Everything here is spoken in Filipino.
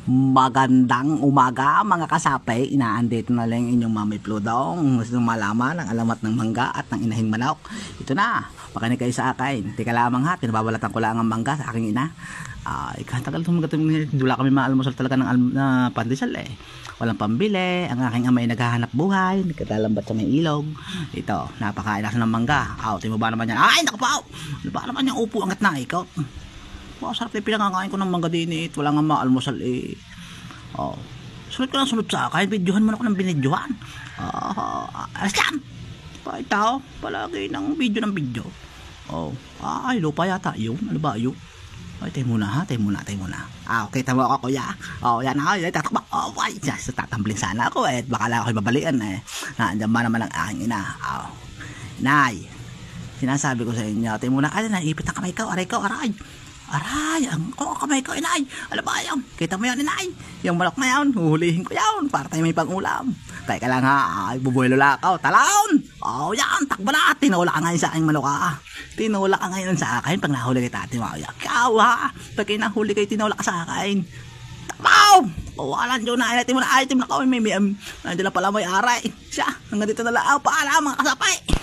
Magandang umaga mga kasapay, inaandito na lang inyong Mami Pludong. Gusto malaman ang alamat ng mangga at ng inahing manok. Ito na, pakinig kayo sa akin. Teka lamang ha, pinababalatan ko lang ang mangga sa aking ina. Ikatagal wala kami maalmusal talaga ng pandesal eh. Walang pambili, ang aking amay naghahanap buhay, nagkatalambat sa may ilog. Ito, napakain na ng mangga. Tingnan mo ba naman yan? Ay, naku pa! Ano ba naman yung upo angat na ikaw? Sarap na pinangakain ko ng mangga din eh. Wala nga maalmusal eh. Sunod ka lang sunod sa akin. Videohan mo na ako ng binidyohan. Alas yan. Ito, palagi ng video. Ay, lupa yata. Yun, ano ba yun? Ay, tayo muna ha. Okay, tama ako kuya. Yan na. Tatakba. Ay, tatamblin sana ako eh. Baka lang ako'y babalian eh. Nandiyan ba naman ang aking ina? Nay, sinasabi ko sa inyo. Tayo muna ka na. Ipit ang kamay ko. Aray, ang kamay ko, inay. Alam ba yan? Kita mo yan, inay. Yung manok na yan, huhulihin ko yan para tayo may pang-ulam. Teka lang ha, bubuelo lakaw. Talon! Yan, takbo na. Tinula ka ngayon sa aking manok ha. Tinula ka ngayon sa akin pag nahuli kay Tati Maya. Ikaw ha, pag kayo nahuli kayo, tinula ka sa akin. Takbaw! Alam nyo na, item mo na ka. May nandiyan na pala may aray. Siya, hanggang dito na lang. Paalam mga kasapay.